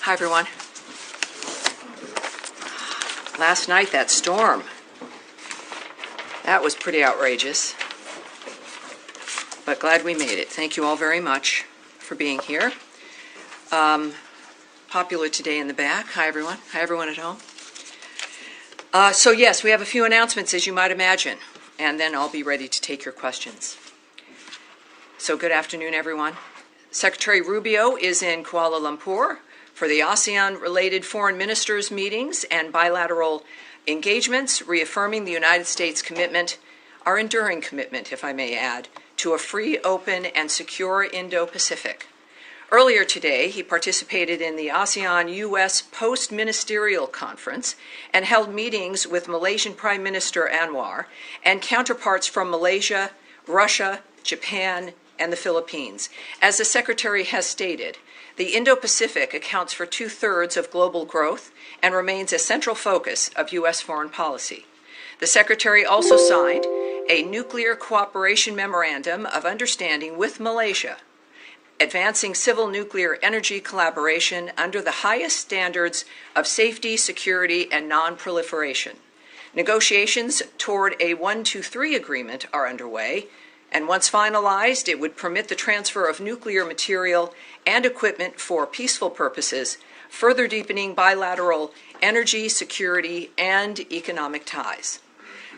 Hi, everyone. Last night, that storm, that was pretty outrageous, but glad we made it. Thank you all very much for being here. Popular today in the back. Hi, everyone. Hi, everyone at home. So yes, we have a few announcements, as you might imagine, and then I'll be ready to take your questions. So good afternoon, everyone. Secretary Rubio is in Kuala Lumpur for the ASEAN-related foreign ministers' meetings and bilateral engagements, reaffirming the United States' commitment, our enduring commitment, if I may add, to a free, open, and secure Indo-Pacific. Earlier today, he participated in the ASEAN-U.S. Post-Ministerial Conference and held meetings with Malaysian Prime Minister Anwar and counterparts from Malaysia, Russia, Japan, and the Philippines. As the Secretary has stated, the Indo-Pacific accounts for 2/3 of global growth and remains a central focus of U.S. foreign policy. The Secretary also signed a nuclear cooperation memorandum of understanding with Malaysia, advancing civil nuclear energy collaboration under the highest standards of safety, security, and non-proliferation. Negotiations toward a 1-2-3 agreement are underway, and once finalized, it would permit the transfer of nuclear material and equipment for peaceful purposes, further deepening bilateral energy, security, and economic ties.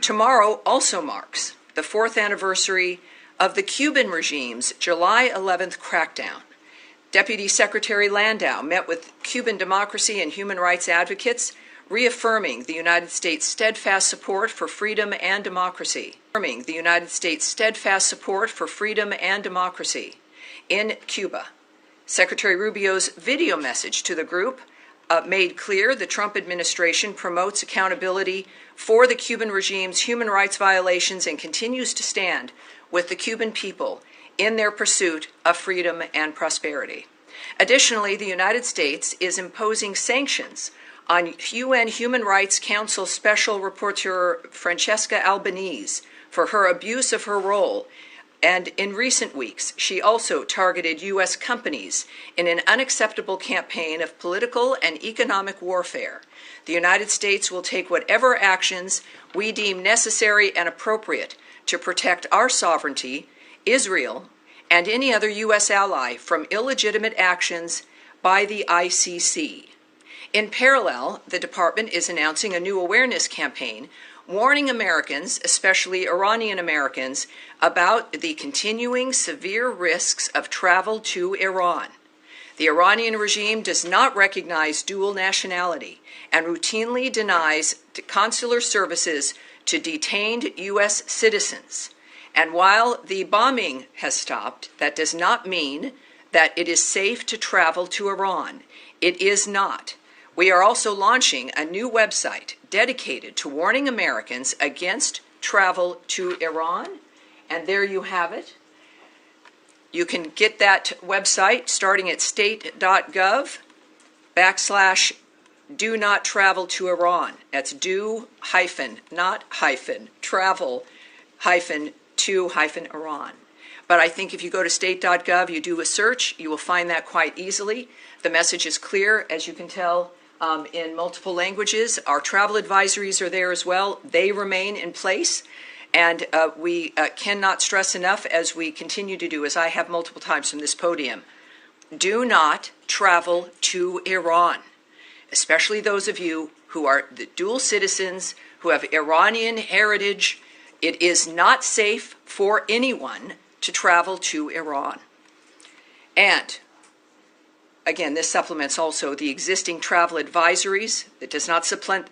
Tomorrow also marks the 4th anniversary of the Cuban regime's July 11th crackdown. Deputy Secretary Landau met with Cuban democracy and human rights advocates, reaffirming the United States' steadfast support for freedom and democracy. In Cuba. Secretary Rubio's video message to the group made clear the Trump administration promotes accountability for the Cuban regime's human rights violations and continues to stand with the Cuban people in their pursuit of freedom and prosperity. Additionally, the United States is imposing sanctions on UN Human Rights Council Special Rapporteur Francesca Albanese for her abuse of her role, and in recent weeks, she also targeted U.S. companies in an unacceptable campaign of political and economic warfare. The United States will take whatever actions we deem necessary and appropriate to protect our sovereignty, Israel, and any other U.S. ally from illegitimate actions by the ICC. In parallel, the Department is announcing a new awareness campaign warning Americans, especially Iranian Americans, about the continuing severe risks of travel to Iran. The Iranian regime does not recognize dual nationality and routinely denies consular services to detained U.S. citizens. And while the bombing has stopped, that does not mean that it is safe to travel to Iran. It is not. We are also launching a new website dedicated to warning Americans against travel to Iran. And there you have it. You can get that website starting at state.gov/do not travel to Iran. That's do hyphen, not hyphen, travel hyphen to hyphen Iran. But I think if you go to state.gov, you do a search, you will find that quite easily. The message is clear, as you can tell, in multiple languages. Our travel advisories are there as well. They remain in place. And we cannot stress enough, as we continue to do, as I have multiple times from this podium, do not travel to Iran, especially those of you who are the dual citizens, who have Iranian heritage. It is not safe for anyone to travel to Iran. And again, this supplements also the existing travel advisories. It does not supplant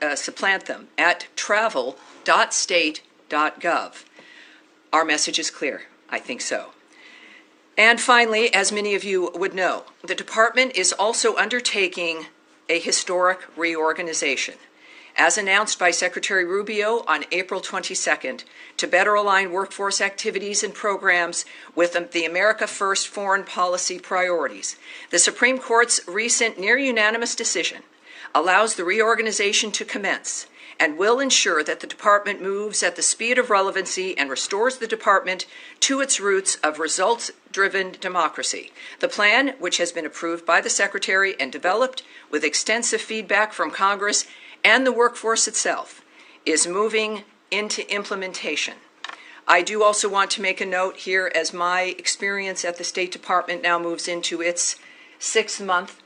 them at travel.state.gov. Our message is clear. I think so. And finally, as many of you would know, the department is also undertaking a historic reorganization, as announced by Secretary Rubio on April 22nd, to better align workforce activities and programs with the America First foreign policy priorities. The Supreme Court's recent near-unanimous decision allows the reorganization to commence, and will ensure that the department moves at the speed of relevancy and restores the department to its roots of results-driven democracy. The plan, which has been approved by the Secretary and developed with extensive feedback from Congress and the workforce itself, is moving into implementation. I do also want to make a note here as my experience at the State Department now moves into its 6th month.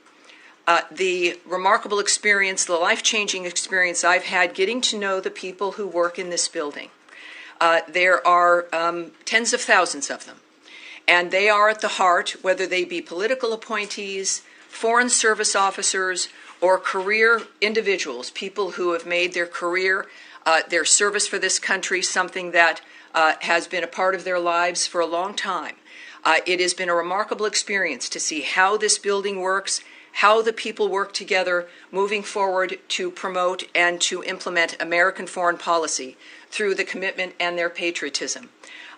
The remarkable experience, the life-changing experience I've had getting to know the people who work in this building. There are tens of thousands of them, and they are at the heart, whether they be political appointees, foreign service officers, or career individuals, people who have made their career, their service for this country, something that has been a part of their lives for a long time. It has been a remarkable experience to see how this building works, how the people work together moving forward to promote and to implement American foreign policy through the commitment and their patriotism.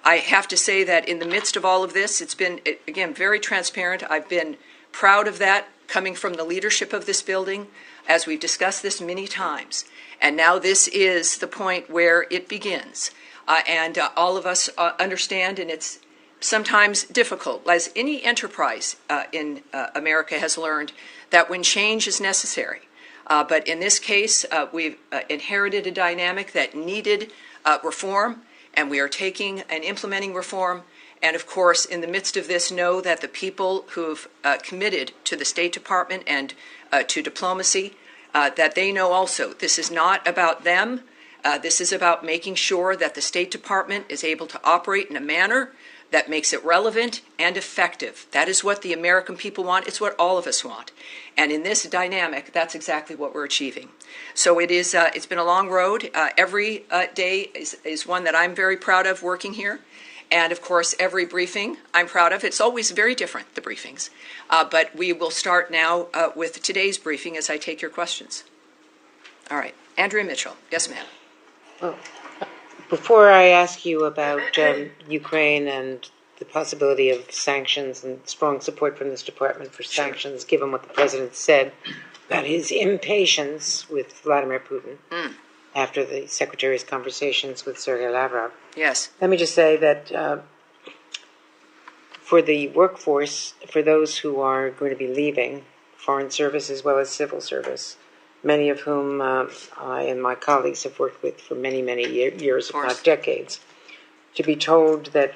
I have to say that in the midst of all of this, it's been, again, very transparent. I've been proud of that coming from the leadership of this building, as we've discussed this many times. And now this is the point where it begins. And all of us understand, and it's sometimes difficult, as any enterprise in America has learned, that when change is necessary. But in this case, we've inherited a dynamic that needed reform, and we are taking and implementing reform. And of course, in the midst of this, know that the people who've committed to the State Department and to diplomacy, that they know also this is not about them. This is about making sure that the State Department is able to operate in a manner that makes it relevant and effective. That is what the American people want. It's what all of us want. And in this dynamic, that's exactly what we're achieving. So it is, it's been a long road. Every day is one that I'm very proud of working here. And of course, every briefing I'm proud of. It's always very different, the briefings. But we will start now with today's briefing as I take your questions. All right. Andrea Mitchell. Yes, ma'am. Well, before I ask you about Ukraine and the possibility of sanctions and strong support from this department for sanctions, given what the president said about his impatience with Vladimir Putin after the secretary's conversations with Sergei Lavrov. Yes. Let me just say that for the workforce, for those who are going to be leaving foreign service as well as civil service, many of whom I and my colleagues have worked with for many, many years, if not decades, to be told that,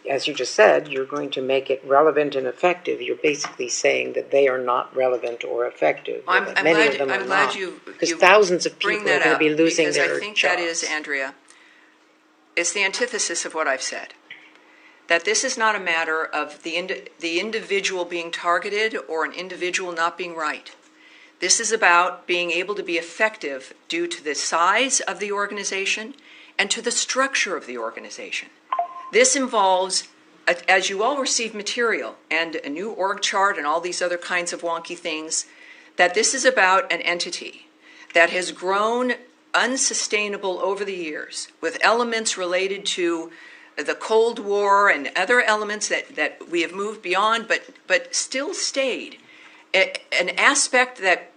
as you just said, you're going to make it relevant and effective. You're basically saying that they are not relevant or effective. I'm glad you because thousands of people are going to be losing their jobs. Because I think that is, Andrea, it's the antithesis of what I've said. That this is not a matter of the individual being targeted or an individual not being right. This is about being able to be effective due to the size of the organization and to the structure of the organization. This involves, as you all receive material and a new org chart and all these other kinds of wonky things, that this is about an entity that has grown unsustainable over the years with elements related to the Cold War and other elements that we have moved beyond but still stayed. An aspect that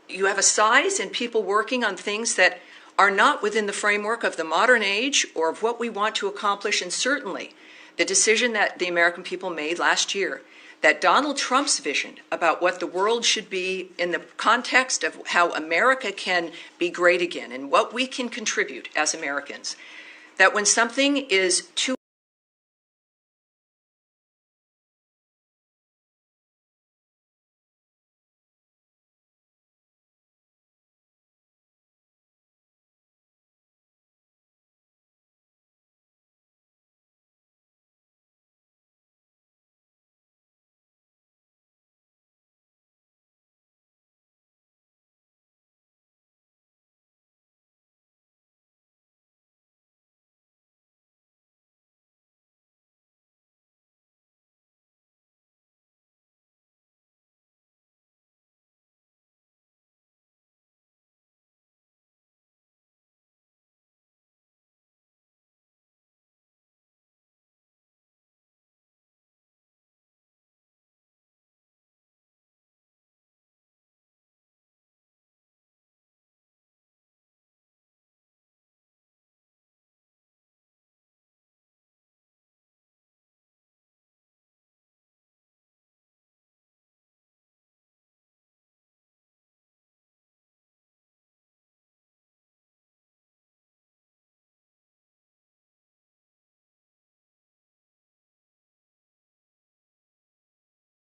you have a size and people working on things that are not within the framework of the modern age or of what we want to accomplish, and certainly the decision that the American people made last year, that Donald Trump's vision about what the world should be in the context of how America can be great again and what we can contribute as Americans, that when something is too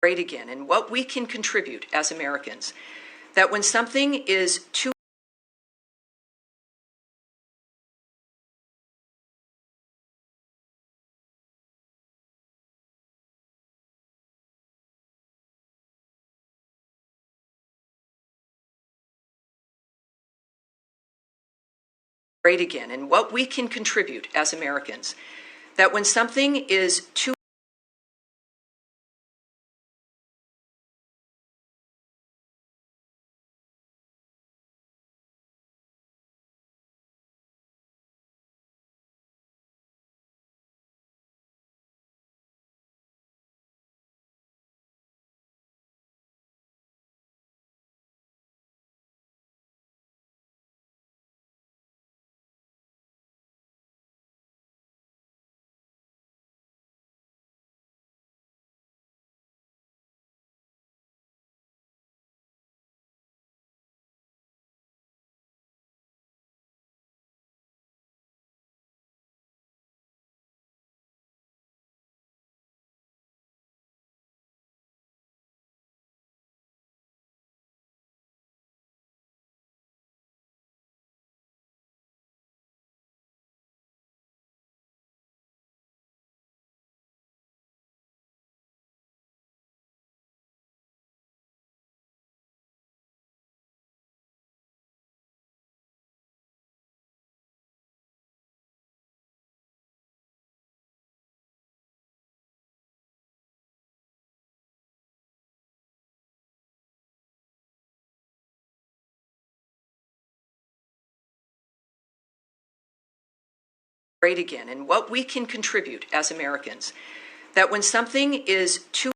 great again and what we can contribute as Americans. That when something is too great again and what we can contribute as Americans. That when something is too great again and what we can contribute as Americans. That when something is too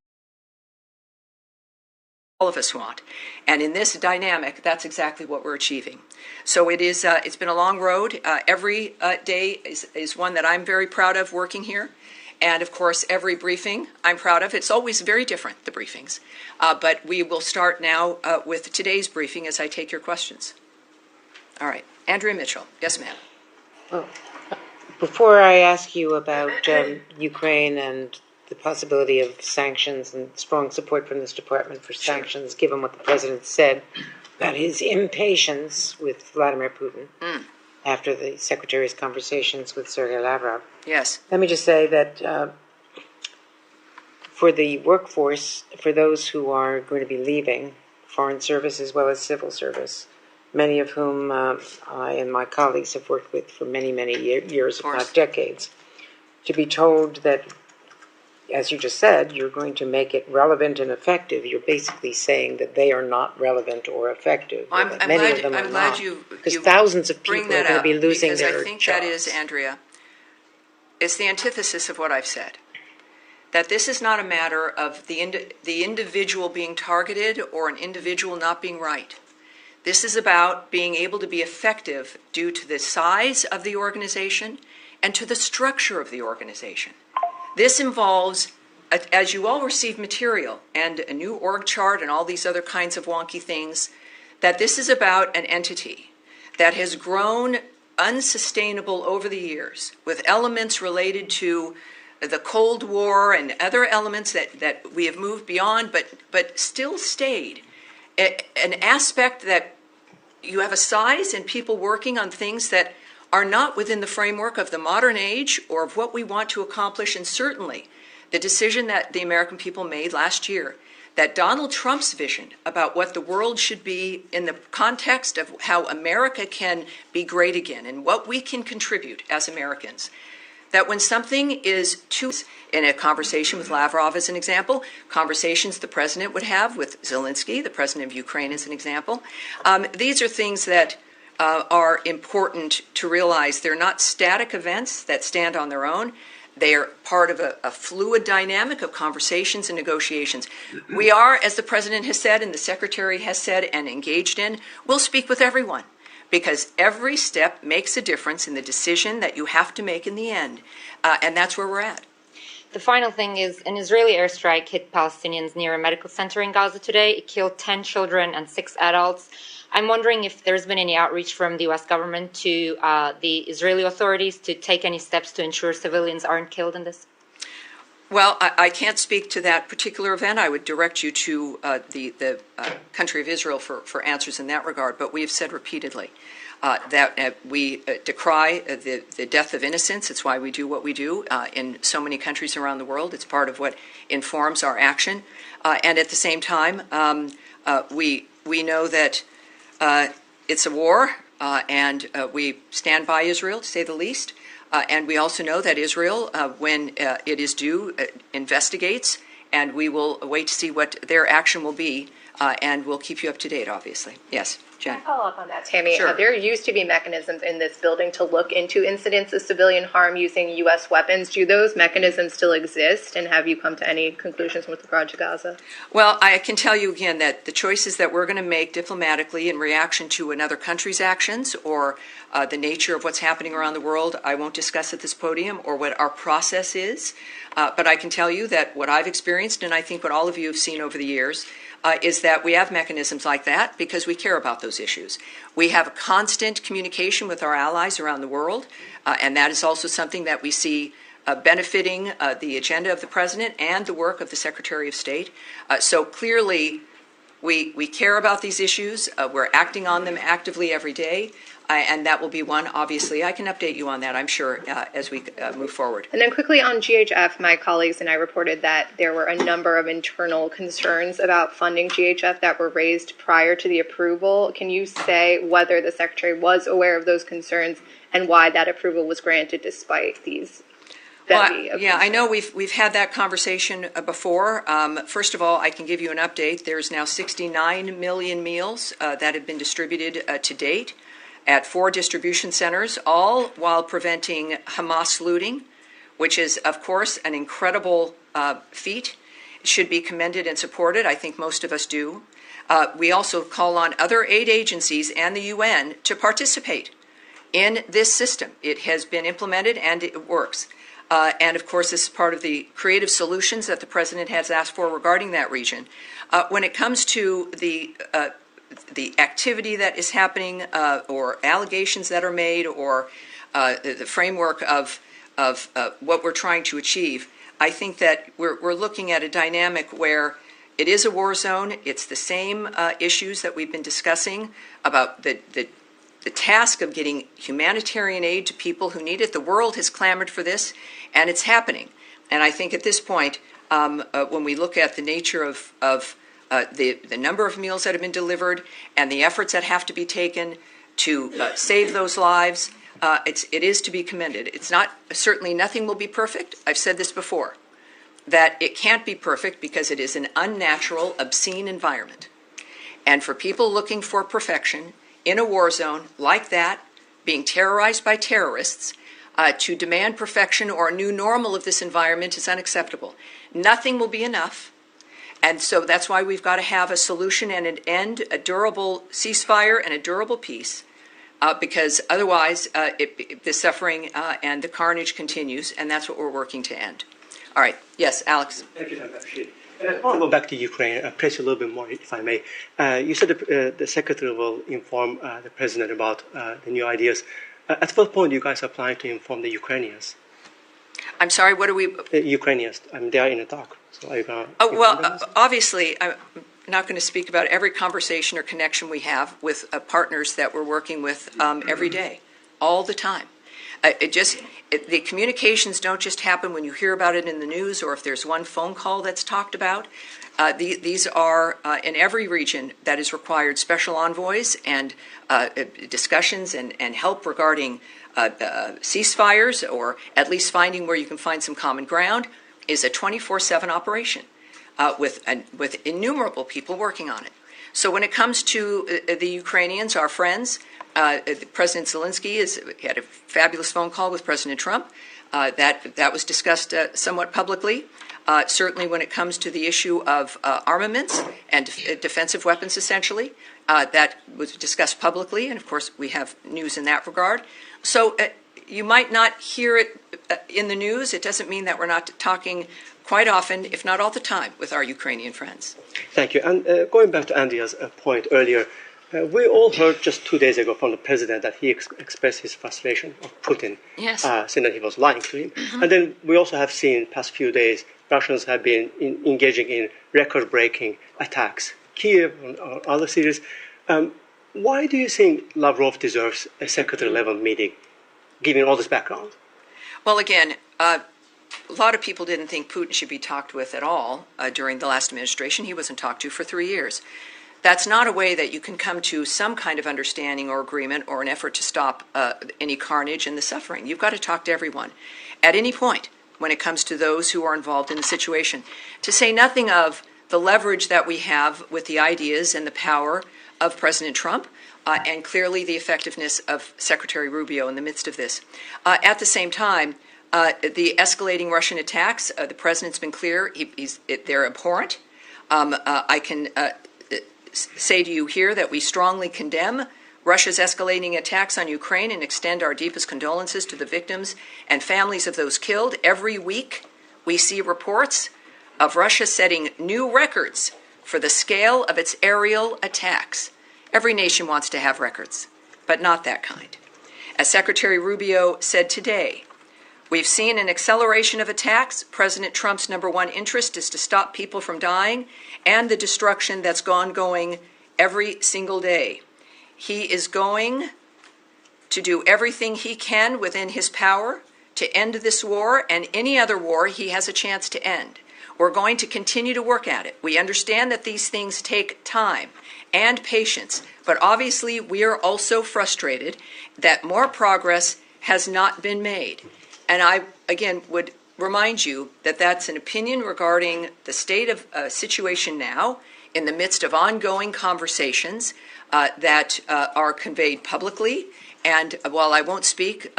all of us want. And in this dynamic, that's exactly what we're achieving. So it is, it's been a long road. Every day is one that I'm very proud of working here. And of course, every briefing I'm proud of. It's always very different, the briefings. But we will start now with today's briefing as I take your questions. All right. Andrea Mitchell. Yes, ma'am. Well, before I ask you about Ukraine and the possibility of sanctions and strong support from this department for sanctions, given what the president said about his impatience with Vladimir Putin after the secretary's conversations with Sergei Lavrov. Yes. Let me just say that for the workforce, for those who are going to be leaving foreign service as well as civil service, many of whom I and my colleagues have worked with for many, many years, if not decades, to be told that, as you just said, you're going to make it relevant and effective. You're basically saying that they are not relevant or effective. I'm glad you because thousands of people are going to be losing their jobs. I think that is, Andrea, it's the antithesis of what I've said. That this is not a matter of the individual being targeted or an individual not being right. This is about being able to be effective due to the size of the organization and to the structure of the organization. This involves, as you all receive material and a new org chart and all these other kinds of wonky things, that this is about an entity that has grown unsustainable over the years with elements related to the Cold War and other elements that we have moved beyond but still stayed. An aspect that you have a size and people working on things that are not within the framework of the modern age or of what we want to accomplish, and certainly the decision that the American people made last year, that Donald Trump's vision about what the world should be in the context of how America can be great again and what we can contribute as Americans. That when something is too, in a conversation with Lavrov as an example, conversations the president would have with Zelensky, the president of Ukraine as an example, these are things that are important to realize. They're not static events that stand on their own. They are part of a fluid dynamic of conversations and negotiations. We are, as the president has said and the secretary has said and engaged in, we'll speak with everyone. Because every step makes a difference in the decision that you have to make in the end. And that's where we're at. The final thing is an Israeli airstrike hit Palestinians near a medical center in Gaza today. It killed 10 children and 6 adults. I'm wondering if there's been any outreach from the U.S. government to the Israeli authorities to take any steps to ensure civilians aren't killed in this? Well, I can't speak to that particular event. I would direct you to the country of Israel for answers in that regard. But we have said repeatedly that we decry the death of innocents. It's why we do what we do in so many countries around the world. It's part of what informs our action. And at the same time, we know that it's a war, and we stand by Israel, to say the least. And we also know that Israel, when it is due, investigates, and we will wait to see what their action will be, and we'll keep you up to date, obviously. Yes, Jen. Can I follow up on that, Tammy? Sure. There used to be mechanisms in this building to look into incidents of civilian harm using U.S. weapons. Do those mechanisms still exist, and have you come to any conclusions with regard to Gaza? Well, I can tell you again that the choices that we're going to make diplomatically in reaction to another country's actions or the nature of what's happening around the world, I won't discuss at this podium, or what our process is. But I can tell you that what I've experienced, and I think what all of you have seen over the years, is that we have mechanisms like that because we care about those issues. We have a constant communication with our allies around the world, and that is also something that we see benefiting the agenda of the President and the work of the Secretary of State. So clearly, we care about these issues. We're acting on them actively every day. And that will be one, obviously. I can update you on that, I'm sure, as we move forward. And then quickly on GHF, my colleagues and I reported that there were a number of internal concerns about funding GHF that were raised prior to the approval. Can you say whether the Secretary was aware of those concerns and why that approval was granted despite these? I know we've had that conversation before. First of all, I can give you an update. There's now 69 million meals that have been distributed to date at 4 distribution centers, all while preventing Hamas looting, which is, of course, an incredible feat. It should be commended and supported. I think most of us do. We also call on other aid agencies and the UN to participate in this system. It has been implemented and it works. And, of course, this is part of the creative solutions that the President has asked for regarding that region. When it comes to the activity that is happening or allegations that are made or the framework of what we're trying to achieve, I think that we're looking at a dynamic where it is a war zone. It's the same issues that we've been discussing about the task of getting humanitarian aid to people who need it. The world has clamored for this, and it's happening. And I think at this point, when we look at the nature of the number of meals that have been delivered and the efforts that have to be taken to save those lives, it is to be commended. It's not, certainly nothing will be perfect. I've said this before, that it can't be perfect because it is an unnatural, obscene environment. And for people looking for perfection in a war zone like that, being terrorized by terrorists, to demand perfection or a new normal of this environment is unacceptable. Nothing will be enough. And so that's why we've got to have a solution and an end, a durable ceasefire and a durable peace, because otherwise the suffering and the carnage continues, and that's what we're working to end. All right. Yes, Alex. Thank you, Dr. To go back to Ukraine, press you a little bit more, if I may. You said the Secretary will inform the President about the new ideas. At what point do you guys are planning to inform the Ukrainians? I'm sorry, what are we? Ukrainians, they are in a talk. So are you going to obviously, I'm not going to speak about every conversation or connection we have with partners that we're working with every day, all the time. The communications don't just happen when you hear about it in the news or if there's one phone call that's talked about. These are, in every region that is required, special envoys and discussions and help regarding ceasefires, or at least finding where you can find some common ground, is a 24/7 operation with innumerable people working on it. So when it comes to the Ukrainians, our friends, President Zelensky had a fabulous phone call with President Trump. That was discussed somewhat publicly. Certainly when it comes to the issue of armaments and defensive weapons, essentially, that was discussed publicly, and of course we have news in that regard. So you might not hear it in the news. It doesn't mean that we're not talking quite often, if not all the time, with our Ukrainian friends. Thank you. And going back to Andrea's point earlier, we all heard just 2 days ago from the president that he expressed his frustration of Putin, yes, saying that he was lying to him. Mm-hmm. And then we also have seen past few days Russians have been engaging in record-breaking attacks, Kiev or other cities. Why do you think Lavrov deserves a secretary-level meeting, given all this background? Well, again, a lot of people didn't think Putin should be talked with at all during the last administration. He wasn't talked to for 3 years. That's not a way that you can come to some kind of understanding or agreement or an effort to stop any carnage and the suffering. You've got to talk to everyone at any point when it comes to those who are involved in the situation. To say nothing of the leverage that we have with the ideas and the power of President Trump, and clearly the effectiveness of Secretary Rubio in the midst of this. At the same time, the escalating Russian attacks, the president's been clear, they're abhorrent. I can say to you here that we strongly condemn Russia's escalating attacks on Ukraine and extend our deepest condolences to the victims and families of those killed. Every week, we see reports of Russia setting new records for the scale of its aerial attacks. Every nation wants to have records, but not that kind. As Secretary Rubio said today, we've seen an acceleration of attacks. President Trump's #1 interest is to stop people from dying and the destruction that's going every single day. He is going to do everything he can within his power to end this war and any other war he has a chance to end. We're going to continue to work at it. We understand that these things take time and patience, but obviously we are also frustrated that more progress has not been made. And I, again, would remind you that that's an opinion regarding the state of situation now in the midst of ongoing conversations that are conveyed publicly. And while I won't speak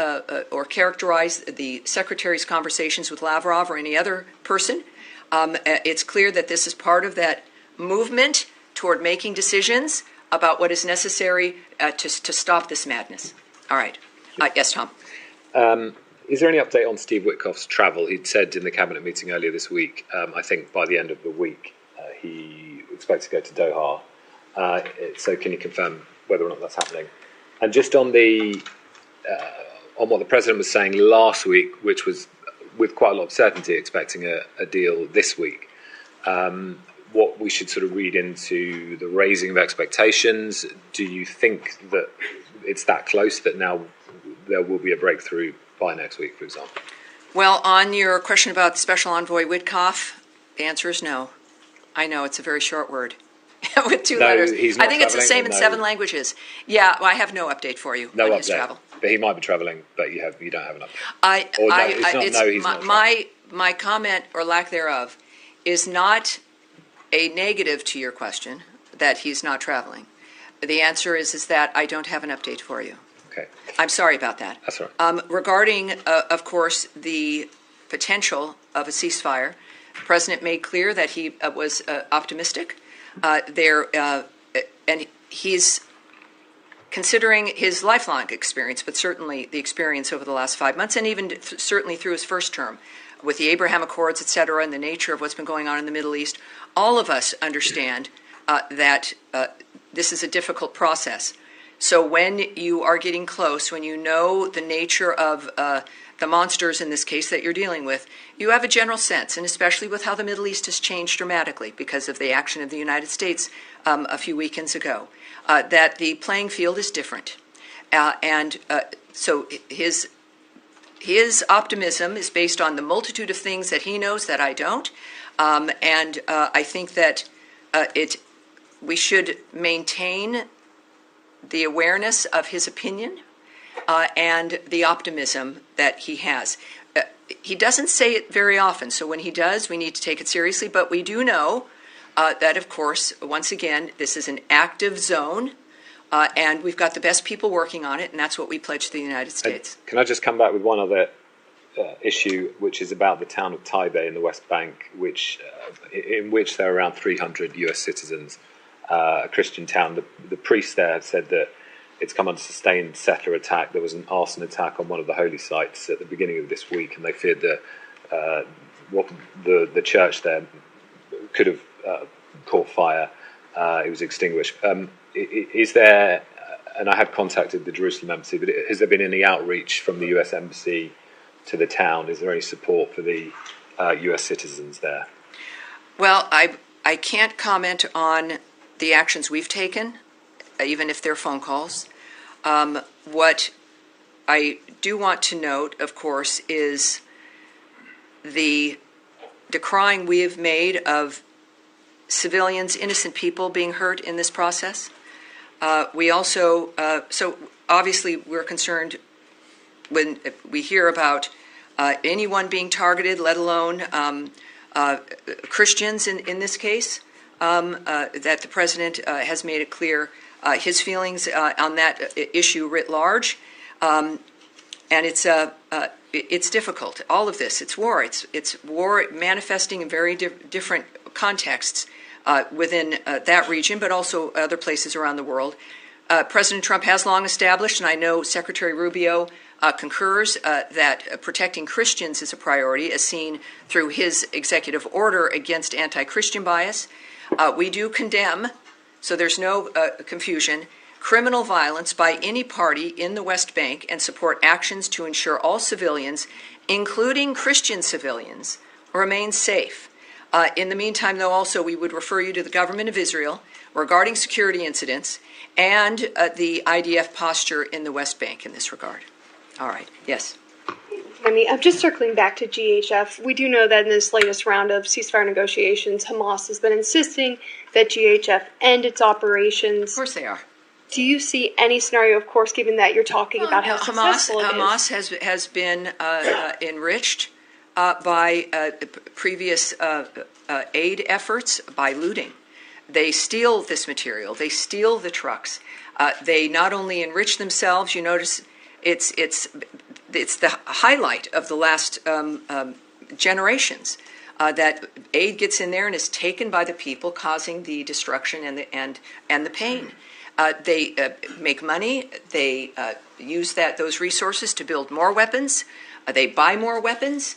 or characterize the Secretary's conversations with Lavrov or any other person, it's clear that this is part of that movement toward making decisions about what is necessary to stop this madness. All right. Yes, Tom. Is there any update on Steve Witkoff's travel? He'd said in the cabinet meeting earlier this week, I think by the end of the week, he expects to go to Doha. So can you confirm whether or not that's happening? And just on what the president was saying last week, which was with quite a lot of certainty expecting a deal this week, what we should sort of read into the raising of expectations. Do you think that it's that close that now there will be a breakthrough by next week, for example? Well, on your question about Special Envoy Witkoff, the answer is no. I know, it's a very short word with two letters. I think it's the same in 7 languages. Yeah, well, I have no update for you on his travel. But he might be travelling, but you don't have an update. My comment or lack thereof is not a negative to your question that he's not traveling. The answer is that I don't have an update for you. Okay. I'm sorry about that. That's all right. Regarding, of course, the potential of a ceasefire, the president made clear that he was optimistic. And he's considering his lifelong experience, but certainly the experience over the last 5 months, and even certainly through his first term, with the Abraham Accords, et cetera, and the nature of what's been going on in the Middle East, all of us understand that this is a difficult process. So when you are getting close, when you know the nature of the monsters in this case that you're dealing with, you have a general sense, and especially with how the Middle East has changed dramatically because of the action of the United States a few weekends ago, that the playing field is different. So his optimism is based on the multitude of things that he knows that I don't, and I think that we should maintain the awareness of his opinion and the optimism that he has. He doesn't say it very often, so when he does, we need to take it seriously, but we do know that, of course, once again, this is an active zone, and we've got the best people working on it, and that's what we pledge to the United States. Can I just come back with one other issue, which is about the town of Taipei in the West Bank, in which there are around 300 US citizens, a Christian town. The priest there said that it's come under sustained settler attack. There was an arson attack on one of the holy sites at the beginning of this week, and they feared that the church there could have caught fire. It was extinguished. Is there, and I have contacted the Jerusalem embassy, but has there been any outreach from the US embassy to the town? Is there any support for the U.S. citizens there? Well, I can't comment on the actions we've taken, even if they're phone calls. What I do want to note, of course, is the decrying we have made of civilians, innocent people being hurt in this process. We also, so obviously we're concerned when we hear about anyone being targeted, let alone Christians in this case, that the president has made it clear his feelings on that issue writ large. And it's difficult. All of this, it's war. It's war manifesting in very different contexts within that region, but also other places around the world. President Trump has long established, and I know Secretary Rubio concurs, that protecting Christians is a priority, as seen through his executive order against anti-Christian bias. We do condemn, so there's no confusion, criminal violence by any party in the West Bank and support actions to ensure all civilians, including Christian civilians, remain safe. In the meantime, though, also we would refer you to the government of Israel regarding security incidents and the IDF posture in the West Bank in this regard. All right. Yes. I'm just circling back to GHF. We do know that in this latest round of ceasefire negotiations, Hamas has been insisting that GHF end its operations. Of course they are. Do you see any scenario, of course, given that you're talking about how successful it is? Hamas has been enriched by previous aid efforts by looting. They steal this material. They steal the trucks. They not only enrich themselves. You notice it's the highlight of the last generations that aid gets in there and is taken by the people, causing the destruction and the pain. They make money. They use those resources to build more weapons. They buy more weapons.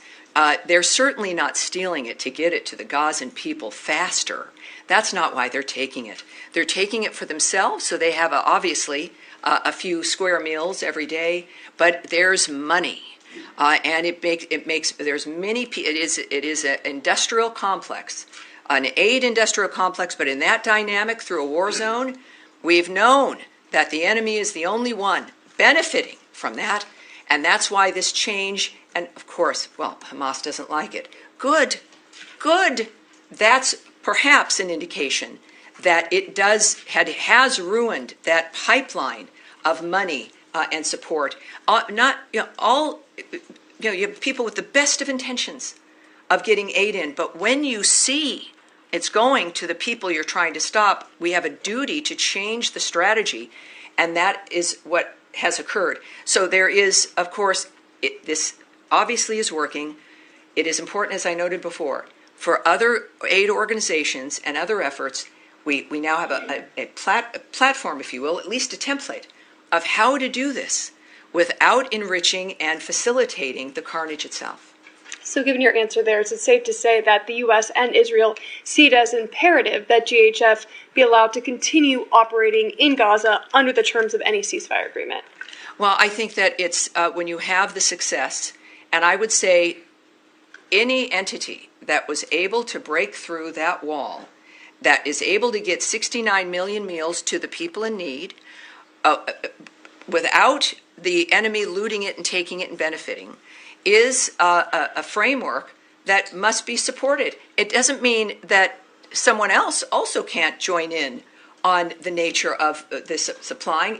They're certainly not stealing it to get it to the Gazan people faster. That's not why they're taking it. They're taking it for themselves, so they have obviously a few square meals every day. But there's money, and it makes there's many. It is an industrial complex, an aid industrial complex. But in that dynamic through a war zone, we've known that the enemy is the only one benefiting from that, and that's why this change. And of course, well, Hamas doesn't like it. Good. That's perhaps an indication that it has ruined that pipeline of money and support. You have people with the best of intentions of getting aid in, but when you see it's going to the people you're trying to stop, we have a duty to change the strategy, and that is what has occurred. So there is, of course, this obviously is working. It is important, as I noted before, for other aid organizations and other efforts. We now have a platform, if you will, at least a template of how to do this without enriching and facilitating the carnage itself. So given your answer there, is it safe to say that the U.S. and Israel see it as imperative that GHF be allowed to continue operating in Gaza under the terms of any ceasefire agreement? Well, I think that it's when you have the success, and I would say any entity that was able to break through that wall, that is able to get 69 million meals to the people in need, without the enemy looting it and taking it and benefiting, is a framework that must be supported. It doesn't mean that someone else also can't join in on the nature of this supplying.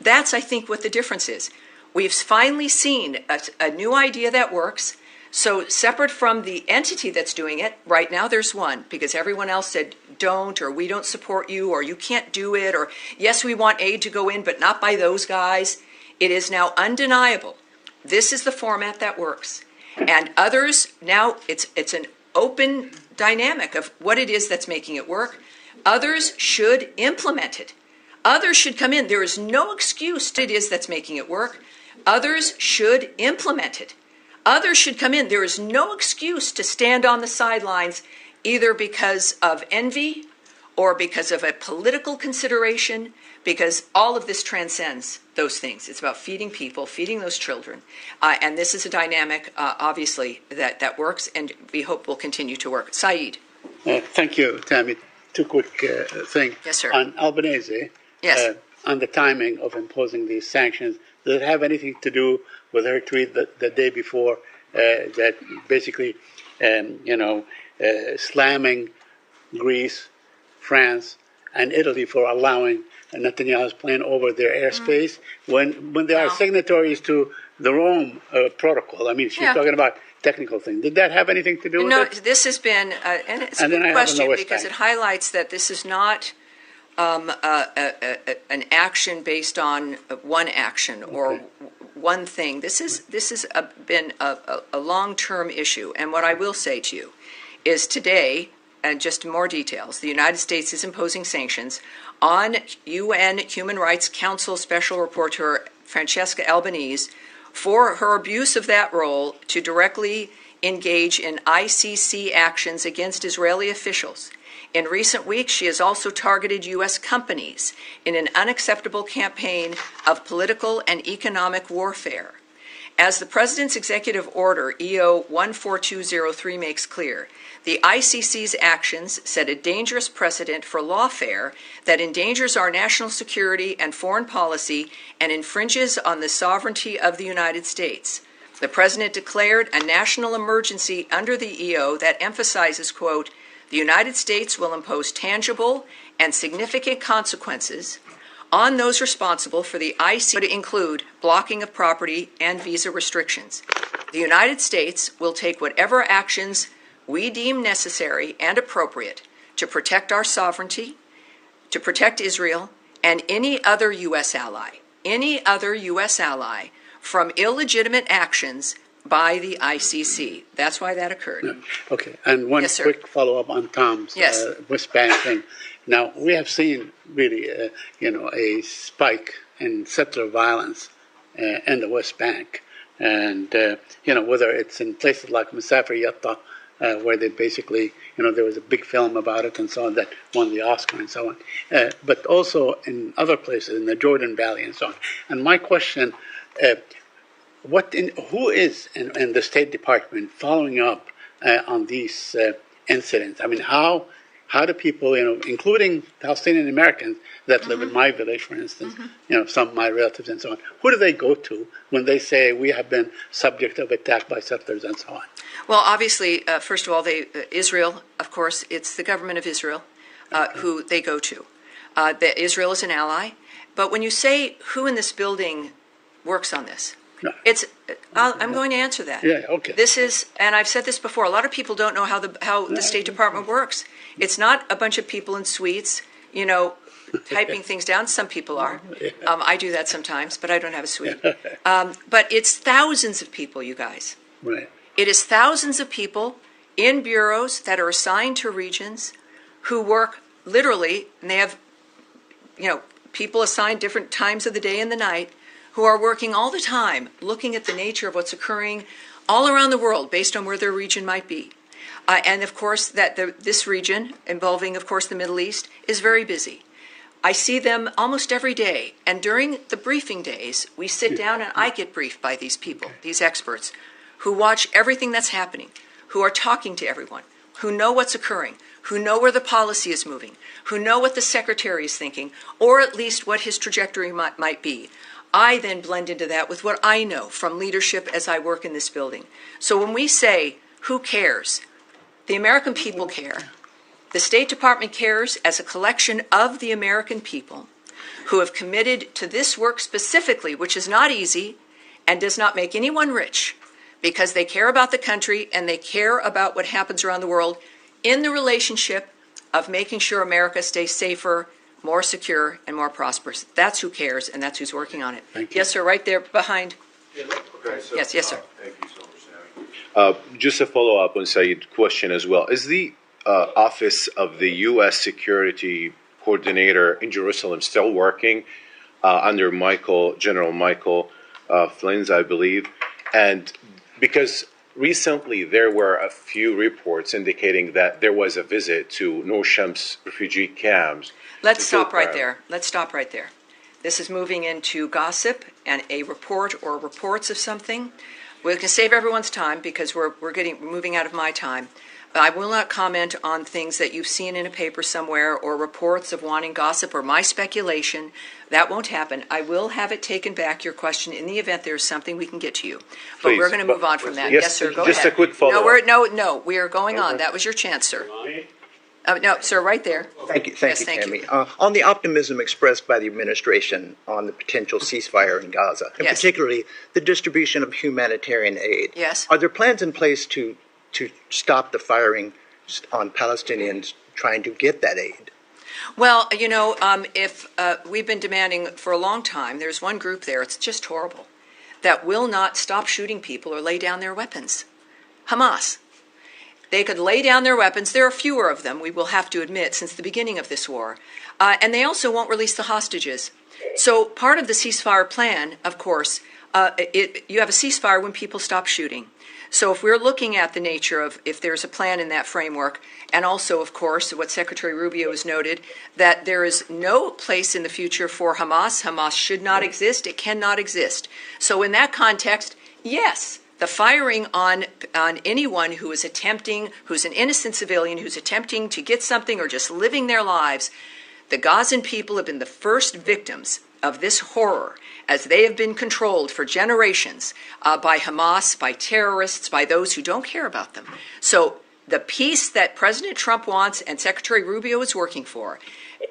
That's, I think, what the difference is. We've finally seen a new idea that works. So separate from the entity that's doing it, right now there's one, because everyone else said don't, or we don't support you, or you can't do it, or yes, we want aid to go in, but not by those guys. It is now undeniable. This is the format that works. And others, now it's an open dynamic of what it is that's making it work. Others should implement it. Others should come in. There is no excuse to it is that's making it work. Others should implement it. Others should come in. There is no excuse to stand on the sidelines either because of envy or because of a political consideration, because all of this transcends those things. It's about feeding people, feeding those children. And this is a dynamic, obviously, that works, and we hope will continue to work. Saeed. Thank you, Tammy. Two quick things. Yes, sir. On Albanese, Yes. on the timing of imposing these sanctions, does it have anything to do with her tweet the day before that basically, slamming Greece, France, and Italy for allowing Netanyahu's plane over their airspace when they are signatories to the Rome Protocol? I mean, she's talking about technical things. Did that have anything to do with it? No, this has been, and it's And a then I good have question another because thing. it highlights that this is not an action based on one action or one thing. This has been a long-term issue. And what I will say to you is today, and just more details, the United States is imposing sanctions on UN Human Rights Council Special Rapporteur Francesca Albanese for her abuse of that role to directly engage in ICC actions against Israeli officials. In recent weeks, she has also targeted U.S. companies in an unacceptable campaign of political and economic warfare. As the President's Executive Order, EO 14203, makes clear, the ICC's actions set a dangerous precedent for lawfare that endangers our national security and foreign policy and infringes on the sovereignty of the United States. The President declared a national emergency under the EO that emphasizes, quote, the United States will impose tangible and significant consequences on those responsible for the ICC to include blocking of property and visa restrictions. The United States will take whatever actions we deem necessary and appropriate to protect our sovereignty, to protect Israel, and any other U.S. ally from illegitimate actions by the ICC. That's why that occurred. Okay, and one Yes, sir. quick follow-up on Tom's Yes. West Bank thing. Now, we have seen really, a spike in settler violence in the West Bank. And, whether it's in places like Masafer Yatta, where they basically, there was a big film about it and so on that won the Oscar and so on. But also in other places, in the Jordan Valley and so on. And my question, who is in the State Department following up on these incidents? I mean, how do people, including Palestinian Americans that live in my village, for instance, some of my relatives and so on, who do they go to when they say we have been subject of attack by settlers and so on? Well, obviously, first of all, Israel, of course, it's the government of Israel who they go to. Israel is an ally. But when you say who in this building works on this, I'm going to answer that. Yeah, okay. This is, and I've said this before, a lot of people don't know how the State Department works. It's not a bunch of people in suites, typing things down. Some people are. I do that sometimes, but I don't have a suite. But it's thousands of people, you guys. Right. It is thousands of people in bureaus that are assigned to regions who work literally, and they have, people assigned different times of the day and the night who are working all the time looking at the nature of what's occurring all around the world based on where their region might be. And, of course, this region, involving, of course, the Middle East, is very busy. I see them almost every day. And during the briefing days, we sit down and I get briefed by these people, these experts, who watch everything that's happening, who are talking to everyone, who know what's occurring, who know where the policy is moving, who know what the secretary is thinking, or at least what his trajectory might be. I then blend into that with what I know from leadership as I work in this building. So when we say, who cares? The American people care. The State Department cares as a collection of the American people who have committed to this work specifically, which is not easy and does not make anyone rich, because they care about the country and they care about what happens around the world in the relationship of making sure America stays safer, more secure, and more prosperous. That's who cares, and that's who's working on it. Thank you. Yes, sir, right there behind. Okay, so, Yes, sir. Thank you so much, Sammy. Just a follow-up on Saeed's question as well. Is the Office of the U.S. Security Coordinator in Jerusalem still working under General Michael Flynn, I believe? And because recently there were a few reports indicating that there was a visit to Noor Shams refugee camps. Let's stop right there. Let's stop right there. This is moving into gossip and a report or reports of something. We can save everyone's time because we're moving out of my time. I will not comment on things that you've seen in a paper somewhere or reports of wanting gossip or my speculation. That won't happen. I will have it taken back, your question, in the event there's something we can get to you. But we're going to move on from that. Yes, sir, go ahead. Just a quick follow-up. No, we are going on. That was your chance, sir. No, sir, right there. Thank you, Yes, Tammy. On the optimism expressed by the administration on the potential ceasefire in Gaza, and Yes. particularly the distribution of humanitarian aid, Yes. are there plans in place to stop the firing on Palestinians trying to get that aid? Well, if we've been demanding for a long time, there's one group there, it's just horrible, that will not stop shooting people or lay down their weapons. Hamas. They could lay down their weapons. There are fewer of them, we will have to admit, since the beginning of this war. And they also won't release the hostages. So part of the ceasefire plan, of course, you have a ceasefire when people stop shooting. So if we're looking at the nature of if there's a plan in that framework, and also, of course, what Secretary Rubio has noted, that there is no place in the future for Hamas. Hamas should not exist. It cannot exist. So in that context, yes, the firing on anyone who is attempting, who's an innocent civilian, who's attempting to get something or just living their lives, the Gazan people have been the first victims of this horror, as they have been controlled for generations by Hamas, by terrorists, by those who don't care about them. So the peace that President Trump wants and Secretary Rubio is working for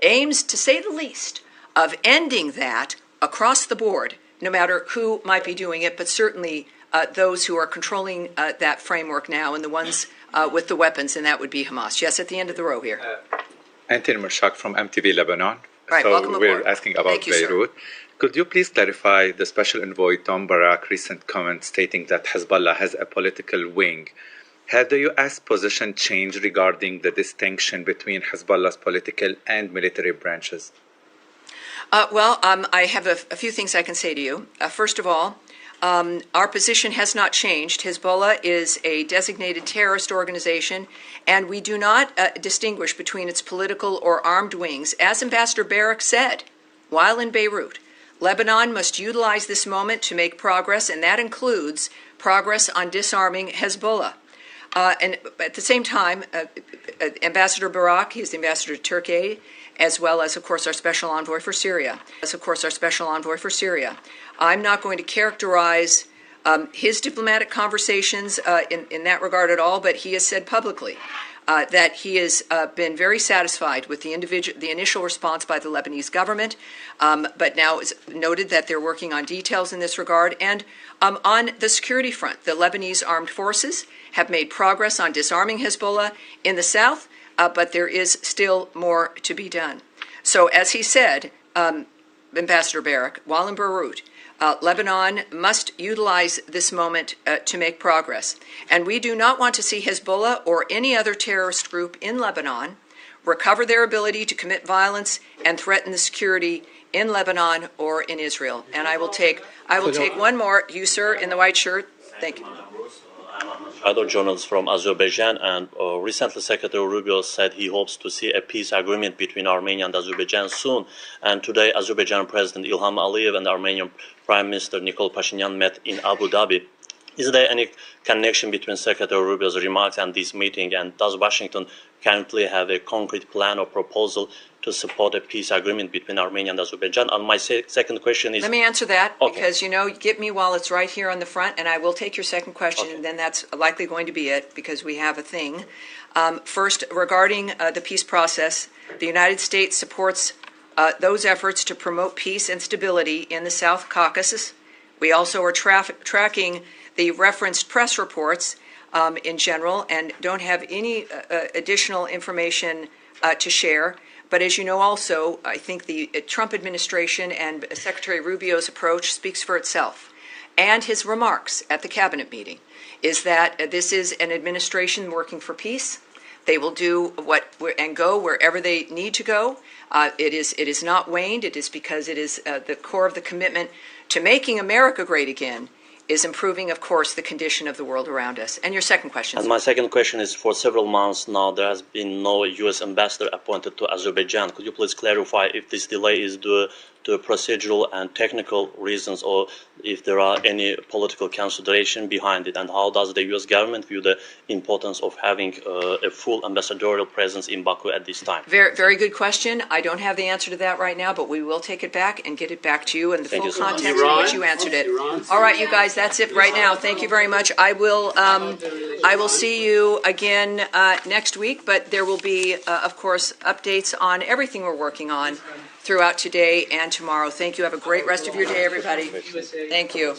aims, to say the least, of ending that across the board, no matter who might be doing it, but certainly those who are controlling that framework now and the ones with the weapons, and that would be Hamas. Yes, at the end of the row here. Anthony Mershak from MTV Lebanon. Right, so welcome we're aboard. asking about Thank you, sir. Beirut. Could you please clarify the special envoy Tom Barak's recent comment stating that Hezbollah has a political wing? Has the U.S. position changed regarding the distinction between Hezbollah's political and military branches? I have a few things I can say to you. First of all, our position has not changed. Hezbollah is a designated terrorist organization, and we do not distinguish between its political or armed wings. As Ambassador Barak said while in Beirut, Lebanon must utilize this moment to make progress, and that includes progress on disarming Hezbollah. And at the same time, Ambassador Barak, he is the ambassador to Turkey, as well as, of course, our special envoy for Syria. I'm not going to characterize his diplomatic conversations in that regard at all, but he has said publicly that he has been very satisfied with the initial response by the Lebanese government, but now it's noted that they're working on details in this regard. And on the security front, the Lebanese armed forces have made progress on disarming Hezbollah in the south, but there is still more to be done. So as he said, Ambassador Barak, while in Beirut, Lebanon must utilize this moment to make progress. And we do not want to see Hezbollah or any other terrorist group in Lebanon recover their ability to commit violence and threaten the security in Lebanon or in Israel. And I will take one more. You, sir, in the white shirt. Thank you. Other journalists from Azerbaijan, and recently Secretary Rubio said he hopes to see a peace agreement between Armenia and Azerbaijan soon. And today, Azerbaijan President Ilham Aliyev and Armenian Prime Minister Nikol Pashinyan met in Abu Dhabi. Is there any connection between Secretary Rubio's remarks and this meeting? And does Washington currently have a concrete plan or proposal to support a peace agreement between Armenia and Azerbaijan? And my second question is... Let me answer that, Okay. because, get me while it's right here on the front, and I will take your second question, and then that's likely going to be it, because we have a thing. First, regarding the peace process, the United States supports those efforts to promote peace and stability in the South Caucasus. We also are tracking the referenced press reports in general and don't have any additional information to share. But as you know also, I think the Trump administration and Secretary Rubio's approach speaks for itself. And his remarks at the cabinet meeting is that this is an administration working for peace. They will do and go wherever they need to go. It is not waned. It is because it is the core of the commitment to making America great again is improving, of course, the condition of the world around us. And your second question? And my second question is, for several months now, there has been no U.S. ambassador appointed to Azerbaijan. Could you please clarify if this delay is due to procedural and technical reasons, or if there are any political consideration behind it, and how does the U.S. government view the importance of having a full ambassadorial presence in Baku at this time? Very, very good question. I don't have the answer to that right now, but we will take it back and get it back to you and the full context in which you answered it. All right, you guys, that's it right now. Thank you very much. I will see you again next week, but there will be, of course, updates on everything we're working on throughout today and tomorrow. Thank you. Have a great rest of your day, everybody. Thank you.